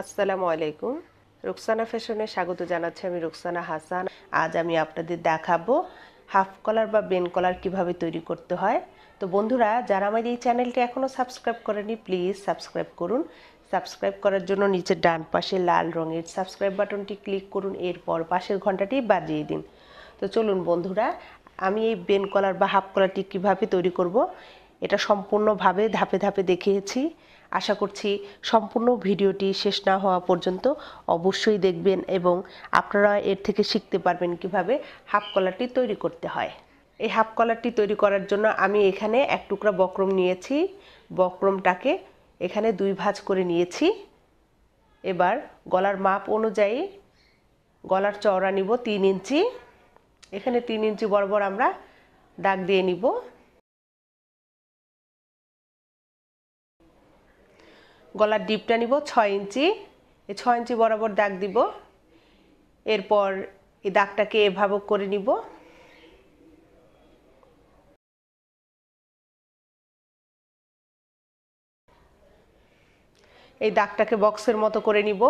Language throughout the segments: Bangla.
আসসালামু আলাইকুম। রুকসানা ফ্যাশনে স্বাগত জানাচ্ছি আমি রুকসানা হাসান। আজ আমি আপনাদের দেখাবো হাফ কলার বা বেন কলার কিভাবে তৈরি করতে হয়। তো বন্ধুরা, যারা আমার এই চ্যানেলটি এখনও সাবস্ক্রাইব করেনি প্লিজ সাবস্ক্রাইব করুন। সাবস্ক্রাইব করার জন্য নিচের ডান পাশে লাল রঙের সাবস্ক্রাইব বাটনটি ক্লিক করুন, এরপর পাশের ঘন্টাটি বাজিয়ে দিন। তো চলুন বন্ধুরা, আমি এই বেন কলার বা হাফ কলারটি কীভাবে তৈরি করব এটা সম্পূর্ণভাবে ধাপে ধাপে দেখিয়েছি। আশা করছি সম্পূর্ণ ভিডিওটি শেষ না হওয়া পর্যন্ত অবশ্যই দেখবেন এবং আপনারা এর থেকে শিখতে পারবেন কিভাবে হাফ কলারটি তৈরি করতে হয়। এই হাফ কলারটি তৈরি করার জন্য আমি এখানে এক টুকরা বক্রম নিয়েছি। বক্রমটাকে এখানে দুই ভাঁজ করে নিয়েছি। এবার গলার মাপ অনুযায়ী গলার চওড়া নিব 3 ইঞ্চি। এখানে 3 ইঞ্চি বরাবর আমরা দাগ দিয়ে নিব। গলার ডিপটা নিব 6 ইঞ্চি। এই 6 ইঞ্চি বরাবর দাগ দিব। এরপর এই দাগটাকে এভাবে করে নিব। এই দাগটাকে বক্সের মতো করে নিব।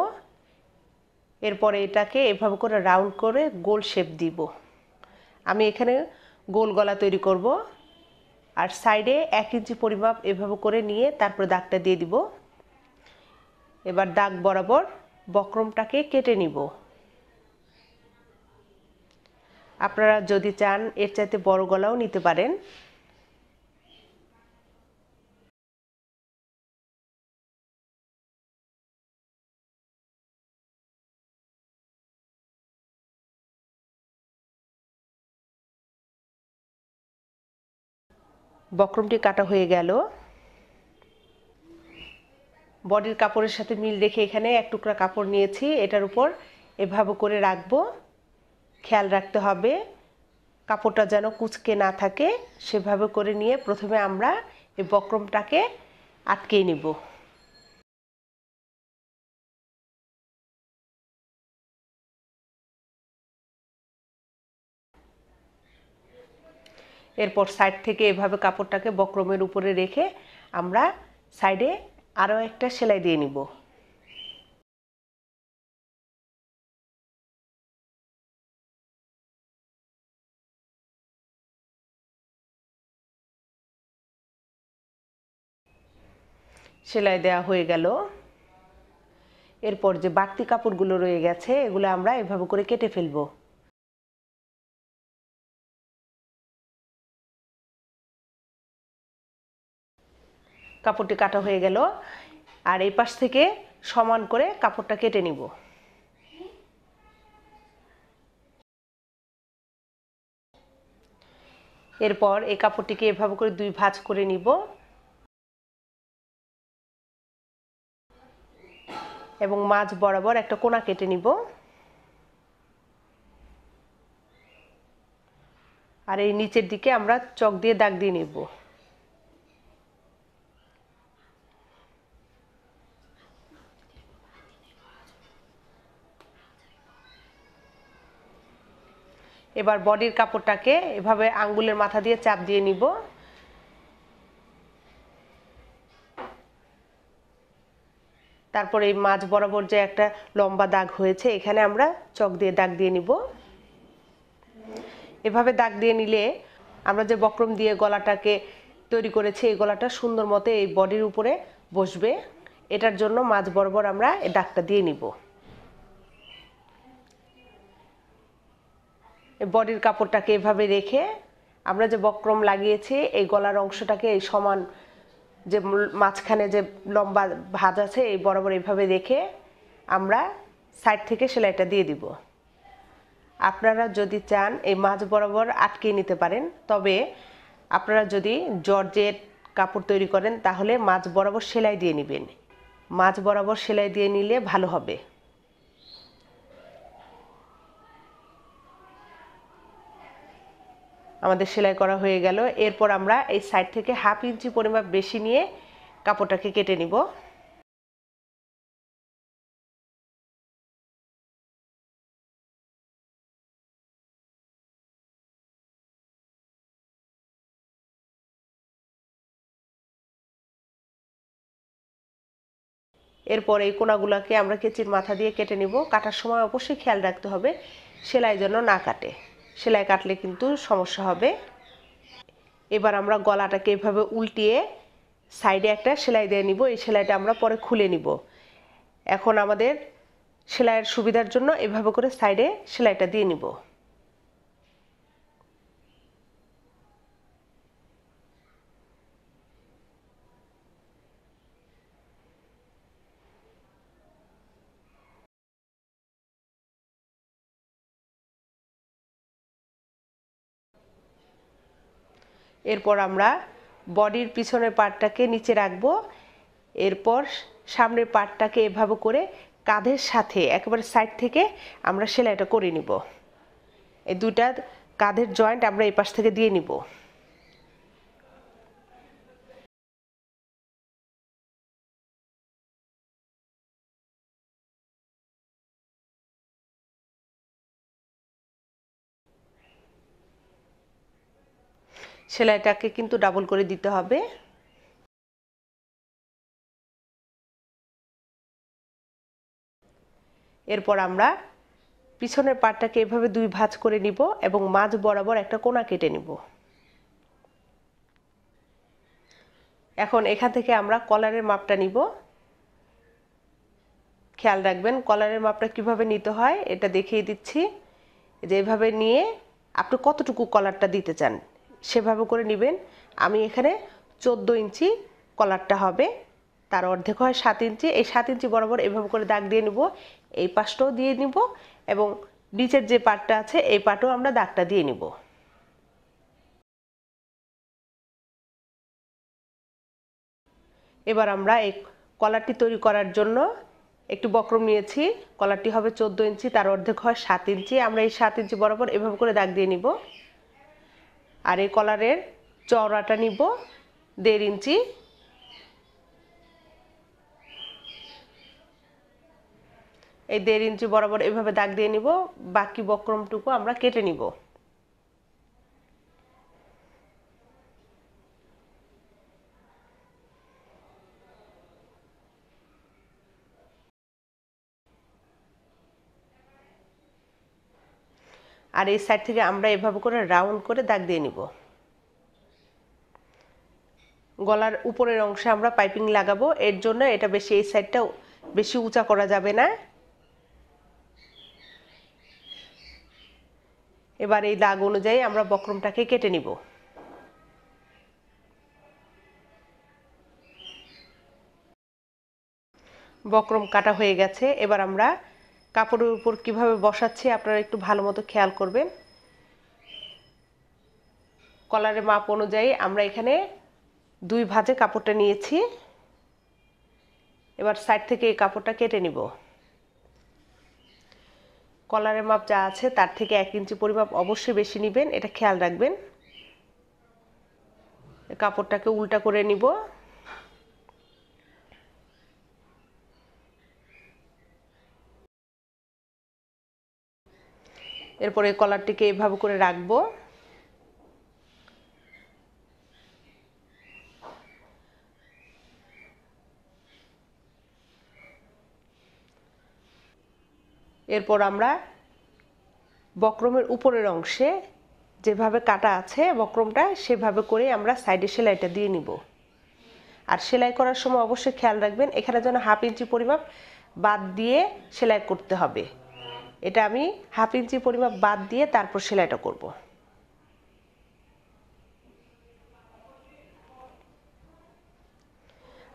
এরপরে এটাকে এভাবে করে রাউন্ড করে গোল শেপ দিব। আমি এখানে গোল গলা তৈরি করব। আর সাইডে 1 ইঞ্চি পরিমাপ এভাবে করে নিয়ে তারপর দাগটা দিয়ে দিব। এবার দাগ বরাবর বক্রমটাকে কেটে নিব। আপনারা যদি চান এর চাইতে বড় গলাও নিতে পারেন। বক্রমটি কাটা হয়ে গেল। বডির কাপড়ের সাথে মিল রেখে এখানে এক টুকরা কাপড় নিয়েছি, এটার উপর এভাবে করে রাখবো। খেয়াল রাখতে হবে কাপড়টা যেন কুঁচকে না থাকে, সেভাবে করে নিয়ে প্রথমে আমরা এই বক্রমটাকে আটকে নিব। এরপর সাইড থেকে এভাবে কাপড়টাকে বক্রমের উপরে রেখে আমরা সাইডে আরও একটা সেলাই দিয়ে নিব। সেলাই দেওয়া হয়ে গেল। এরপর যে বাড়তি কাপড়গুলো রয়ে গেছে এগুলো আমরা এভাবে করে কেটে ফেলবো। কাপড়টি কাটা হয়ে গেল। আর এই পাশ থেকে সমান করে কাপড়টা কেটে নিব। এরপর এই কাপড়টিকে এভাবে করে দুই ভাঁজ করে নিব এবং মাঝ বরাবর একটা কোণা কেটে নিব। আর এই নিচের দিকে আমরা চক দিয়ে দাগ দিয়ে নিব। এবার বডির কাপড়টাকে এভাবে আঙ্গুলের মাথা দিয়ে চাপ দিয়ে নিব। তারপর এই মাঝ বরাবর যে একটা লম্বা দাগ হয়েছে এখানে আমরা চক দিয়ে দাগ দিয়ে নিব। এভাবে দাগ দিয়ে নিলে আমরা যে বক্রম দিয়ে গলাটাকে তৈরি করেছি এই গলাটা সুন্দর মতো এই বডির উপরে বসবে। এটার জন্য মাঝ বরাবর আমরা এই দাগটা দিয়ে নিব। বডির কাপড়টাকে এভাবে রেখে আমরা যে বক্রম লাগিয়েছি এই গলার অংশটাকে এই সমান যে মাঝখানে যে লম্বা ভাঁজ আছে এই বরাবর এইভাবে রেখে আমরা সাইড থেকে সেলাইটা দিয়ে দিব। আপনারা যদি চান এই মাঝ বরাবর আটকে নিতে পারেন, তবে আপনারা যদি জর্জেট কাপড় তৈরি করেন তাহলে মাঝ বরাবর সেলাই দিয়ে নেবেন। মাঝ বরাবর সেলাই দিয়ে নিলে ভালো হবে। আমাদের সেলাই করা হয়ে গেল। এরপর আমরা এই সাইড থেকে 1/2 ইঞ্চি পরিমাপ বেশি নিয়ে কাপড়টাকে কেটে নিব। এরপর এই কোনাগুলোকে আমরা কেচির মাথা দিয়ে কেটে নিব। কাটার সময় অবশ্যই খেয়াল রাখতে হবে সেলাই যেন না কাটে, সেলাই কাটলে কিন্তু সমস্যা হবে। এবার আমরা গলাটাকে এভাবে উল্টিয়ে সাইডে একটা সেলাই দিয়ে নিব। এই সেলাইটা আমরা পরে খুলে নিব। এখন আমাদের সেলাইয়ের সুবিধার জন্য এভাবে করে সাইডে সেলাইটা দিয়ে নিব। এরপর আমরা বডির পিছনের পার্টটাকে নিচে রাখবো। এরপর সামনের পার্টটাকে এভাবে করে কাঁধের সাথে একেবারে সাইড থেকে আমরা সেলাইটা করে নিব। এই দুইটা কাঁধের জয়েন্ট আমরা এই পাশ থেকে দিয়ে নিব। সেলাইটাকে কিন্তু ডাবল করে দিতে হবে। এরপর আমরা পিছনের পার্টটাকে এভাবে দুই ভাঁজ করে নিব এবং মাঝ বরাবর একটা কোনা কেটে নিব। এখন এখান থেকে আমরা কলারের মাপটা নিব। খেয়াল রাখবেন কলারের মাপটা কিভাবে নিতে হয় এটা দেখিয়ে দিচ্ছি। যে এভাবে নিয়ে আপনি কতটুকু কলারটা দিতে চান সেভাবে করে নেবেন। আমি এখানে 14 ইঞ্চি কলারটা হবে, তার অর্ধেক হয় 7 ইঞ্চি। এই 7 ইঞ্চি বরাবর এভাবে করে দাগ দিয়ে নিব। এই পাশটাও দিয়ে নিব এবং নিচের যে পার্টটা আছে এই পার্টও আমরা দাগটা দিয়ে নিব। এবার আমরা এই কলারটি তৈরি করার জন্য একটু বক্রম নিয়েছি। কলারটি হবে 14 ইঞ্চি, তার অর্ধেক হয় 7 ইঞ্চি। আমরা এই 7 ইঞ্চি বরাবর এভাবে করে দাগ দিয়ে নিব। আর এই কলারের চওড়াটা নিব 1.5 ইঞ্চি। এই 1.5 ইঞ্চি বরাবর এভাবে দাগ দিয়ে নিব। বাকি বক্রমটুকু আমরা কেটে নিব। আর এই সাইড থেকে আমরা এভাবে করে রাউন্ড করে দাগ দিয়ে নিব। গলার উপরের অংশে আমরা পাইপিং লাগাবো, এর জন্য এটা বেশি এই সাইডটা বেশি উঁচা করা যাবে না। এবার এই দাগ অনুযায়ী আমরা বক্রমটাকে কেটে নিব। বক্রম কাটা হয়ে গেছে। এবার আমরা কাপড়ের উপর কিভাবে বসাচ্ছি আপনারা একটু ভালো মতো খেয়াল করবেন। কলারের মাপ অনুযায়ী আমরা এখানে 2 ভাঁজে কাপড়টা নিয়েছি। এবার সাইড থেকে এই কাপড়টা কেটে নিব। কলারের মাপ যা আছে তার থেকে 1 ইঞ্চি পরিমাপ অবশ্যই বেশি নেবেন, এটা খেয়াল রাখবেন। কাপড়টাকে উল্টা করে নিব। এরপরে কলারটিকে এভাবে করে রাখবো। এরপর আমরা বক্রমের উপরের অংশে যেভাবে কাটা আছে বক্রমটা সেভাবে করে আমরা সাইডে সেলাইটা দিয়ে নিব। আর সেলাই করার সময় অবশ্যই খেয়াল রাখবেন এখানে যেন 1/2 ইঞ্চি পরিমাপ বাদ দিয়ে সেলাই করতে হবে। এটা আমি 1/2 ইঞ্চি পরিমাপ বাদ দিয়ে তারপর সেলাইটা করব।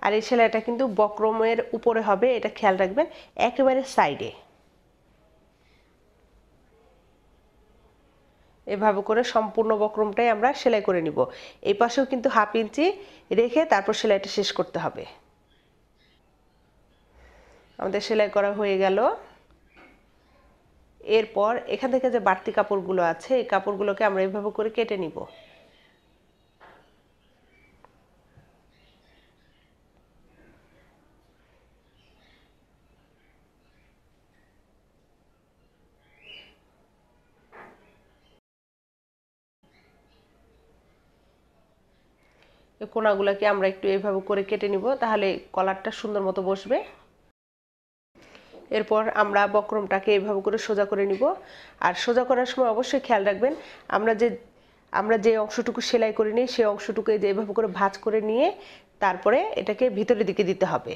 আর এই সেলাইটা কিন্তু বক্রমের উপরে হবে, এটা খেয়াল রাখবেন, একেবারে সাইডে। এভাবে করে সম্পূর্ণ বক্রমটাই আমরা সেলাই করে নিব। এই পাশেও কিন্তু 1/2 ইঞ্চি রেখে তারপর সেলাইটা শেষ করতে হবে। আমাদের সেলাই করা হয়ে গেল। এরপর এখান থেকে যে বাড়তি কাপড়গুলো আছে এই কাপড়গুলোকে আমরা এভাবে করে কেটে নিব। এই কোনাগুলোকে আমরা একটু এইভাবে করে কেটে নিব, তাহলে কলারটা সুন্দর মতো বসবে। এরপর আমরা বক্রমটাকে এভাবে করে সোজা করে নিব। আর সোজা করার সময় অবশ্যই খেয়াল রাখবেন আমরা যে অংশটুকু সেলাই করে নিই সেই অংশটুকু এভাবে করে ভাঁজ করে নিয়ে তারপরে এটাকে ভিতরের দিকে দিতে হবে।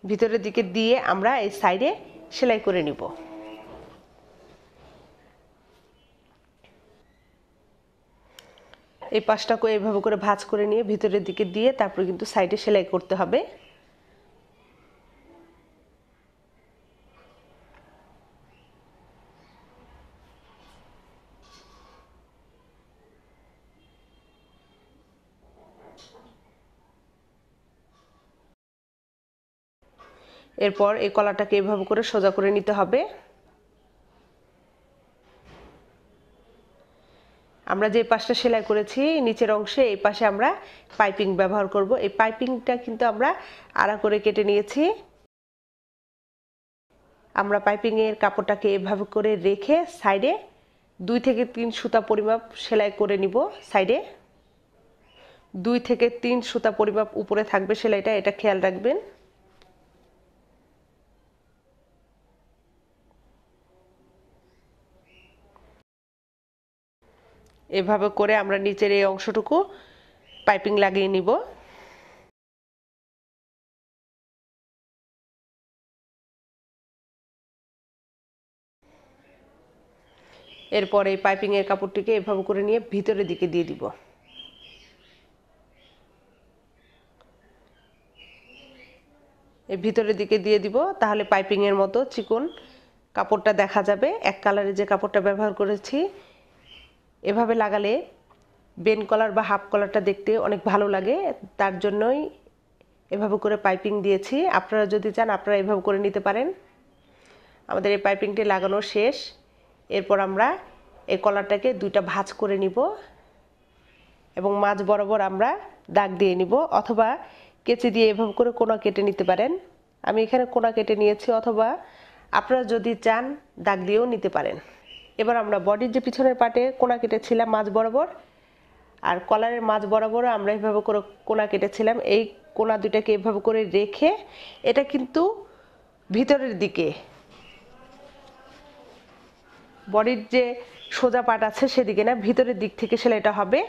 ভিতরের দিকে দিয়ে আমরা এই সাইডে সেলাই করে নিব। এই পাশটাকে এইভাবে করে ভাঁজ করে নিয়ে ভিতরের দিকে দিয়ে তারপরে কিন্তু সাইডে সেলাই করতে হবে। এরপর এই কলারটাকে এইভাবে করে সোজা করে নিতে হবে। আমরা যে পাশটা সেলাই করেছি নিচের অংশে এই পাশে আমরা পাইপিং ব্যবহার করব। এই পাইপিংটা কিন্তু আমরা আড়া করে কেটে নিয়েছি। আমরা পাইপিং এর কাপড়টাকে এভাবে করে রেখে সাইডে 2 থেকে 3 সুতা পরিমাপ সেলাই করে নিব। সাইডে 2 থেকে 3 সুতা পরিমাপ উপরে থাকবে সেলাইটা, এটা খেয়াল রাখবেন। এভাবে করে আমরা নিচের এই অংশটুকু পাইপিং লাগিয়ে নিব। এরপর এই পাইপিং এর কাপড়টিকে এভাবে করে নিয়ে ভিতরের দিকে দিয়ে দিব। এই ভিতরের দিকে দিয়ে দিব, তাহলে পাইপিং এর মতো চিকন কাপড়টা দেখা যাবে। এক কালারে যে কাপড়টা ব্যবহার করেছি এভাবে লাগালে বেন কলার বা হাফ কলারটা দেখতে অনেক ভালো লাগে, তার জন্যই এভাবে করে পাইপিং দিয়েছি। আপনারা যদি চান আপনারা এভাবে করে নিতে পারেন। আমাদের এই পাইপিংটি লাগানো শেষ। এরপর আমরা এই কলারটাকে 2টা ভাঁজ করে নিব এবং মাঝ বরাবর আমরা দাগ দিয়ে নিব, অথবা কেচি দিয়ে এভাবে করে কোনা কেটে নিতে পারেন। আমি এখানে কোনা কেটে নিয়েছি, অথবা আপনারা যদি চান দাগ দিয়েও নিতে পারেন। এবার আমরা বডির যে পিছনের পাটে কোনা কেটেছিলাম মাঝ বরাবর, আর কলারের মাঝ বরাবর আমরা এভাবে করে কোনা কেটেছিলাম। এই কোনা দুটাকে এভাবে করে রেখে এটা কিন্তু ভিতরের দিকে বডির যে সোজা পাট আছে সেদিকে না, ভিতরের দিক থেকে সেলাইটা হবে।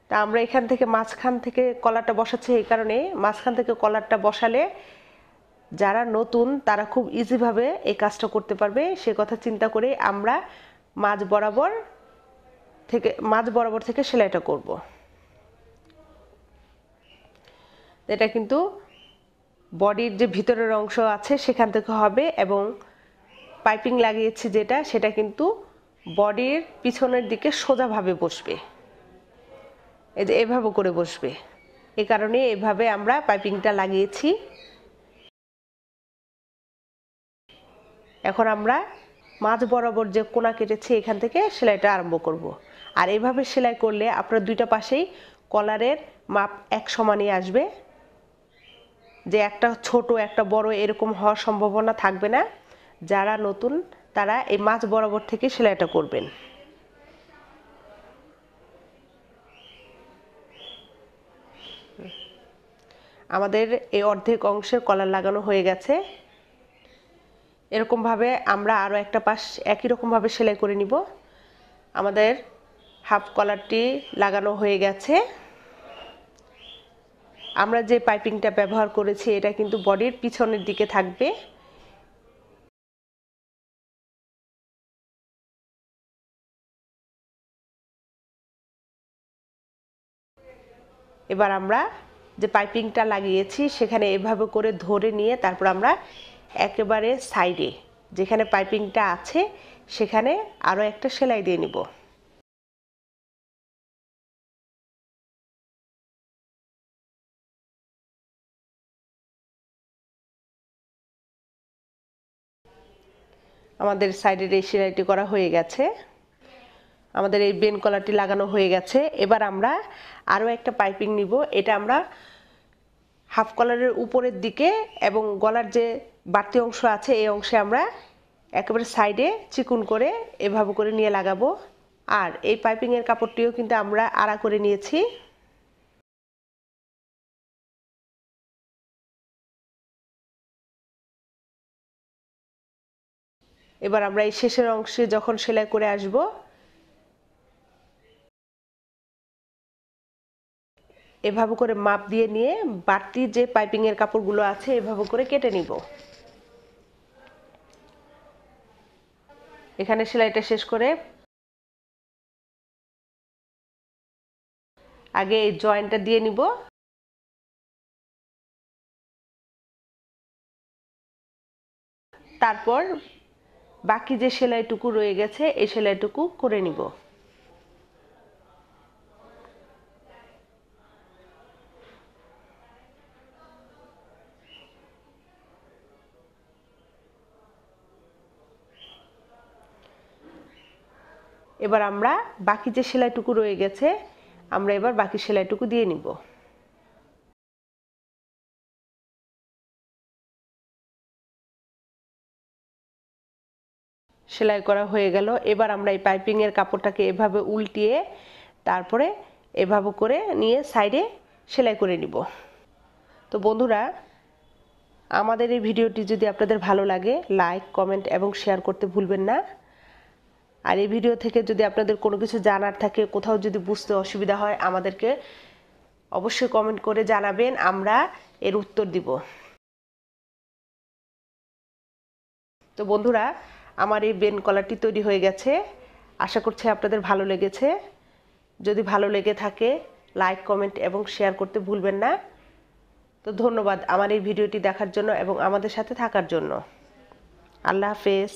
তা আমরা এখান থেকে মাঝখান থেকে কলারটা বসাচ্ছি, এই কারণে মাঝখান থেকে কলারটা বসালে যারা নতুন তারা খুব ইজিভাবে এই কাজটা করতে পারবে, সে কথা চিন্তা করে আমরা মাঝ বরাবর থেকে সেলাইটা করব। এটা কিন্তু বডির যে ভিতরের অংশ আছে সেখান থেকে হবে, এবং পাইপিং লাগিয়েছি যেটা সেটা কিন্তু বডির পিছনের দিকে সোজাভাবে বসবে, এই যে এভাবে করে বসবে। এই কারণে এভাবে আমরা পাইপিংটা লাগিয়েছি। এখন আমরা মাঝ বরাবর যে কোনা কেটেছি এখান থেকে সেলাইটা আরম্ভ করব। আর এভাবে সেলাই করলে আপনার 2টা পাশেই কলারের মাপ এক সমানই আসবে, যে একটা ছোট একটা বড় এরকম হওয়ার সম্ভাবনা থাকবে না। যারা নতুন তারা এই মাঝ বরাবর থেকে সেলাইটা করবেন। আমাদের এই অর্ধেক অংশের কলার লাগানো হয়ে গেছে। এরকমভাবে আমরা আরও একটা পাশ একই রকমভাবে সেলাই করে নিব। আমাদের হাফ কলারটি লাগানো হয়ে গেছে। আমরা যে পাইপিংটা ব্যবহার করেছি এটা কিন্তু বডির পিছনের দিকে থাকবে। এবার আমরা যে পাইপিংটা লাগিয়েছি সেখানে এভাবে করে ধরে নিয়ে তারপর আমরা একেবারে সাইডে যেখানে পাইপিংটা আছে সেখানে আরও একটা সেলাই দিয়ে নিব। আমাদের সাইডের এই সেলাইটি করা হয়ে গেছে। আমাদের এই বেন কলারটি লাগানো হয়ে গেছে। এবার আমরা আরও একটা পাইপিং নিব। এটা আমরা হাফ কলারের উপরের দিকে এবং গলার যে বাড়তি অংশ আছে এই অংশে আমরা একেবারে সাইডে চিকুন করে এভাবে করে নিয়ে লাগাবো। আর এই পাইপিংয়ের কাপড়টিও কিন্তু আমরা আড়া করে নিয়েছি। এবার আমরা এই শেষের অংশে যখন সেলাই করে আসব এভাবে করে মাপ দিয়ে নিয়ে বাড়তি যে পাইপিং এর কাপড়গুলো আছে এভাবে করে কেটে নিব। এখানে সেলাইটা শেষ করে আগে এই জয়েন্টটা দিয়ে নিব, তারপর বাকি যে সেলাইটুকু রয়ে গেছে এই সেলাইটুকু করে নিব। এবার আমরা বাকি যে সেলাইটুকু রয়ে গেছে আমরা এবার বাকি সেলাইটুকু দিয়ে নিব। সেলাই করা হয়ে গেল। এবার আমরা এই পাইপিং এর কাপড়টাকে এভাবে উল্টিয়ে তারপরে এভাবে করে নিয়ে সাইডে সেলাই করে নিব। তো বন্ধুরা, আমাদের এই ভিডিওটি যদি আপনাদের ভালো লাগে লাইক কমেন্ট এবং শেয়ার করতে ভুলবেন না। আর এই ভিডিও থেকে যদি আপনাদের কোনো কিছু জানার থাকে, কোথাও যদি বুঝতে অসুবিধা হয় আমাদেরকে অবশ্যই কমেন্ট করে জানাবেন, আমরা এর উত্তর দিব। তো বন্ধুরা, আমার এই বেন কলারটি তৈরি হয়ে গেছে। আশা করছি আপনাদের ভালো লেগেছে। যদি ভালো লেগে থাকে লাইক কমেন্ট এবং শেয়ার করতে ভুলবেন না। তো ধন্যবাদ আমার এই ভিডিওটি দেখার জন্য এবং আমাদের সাথে থাকার জন্য। আল্লাহ হাফেজ।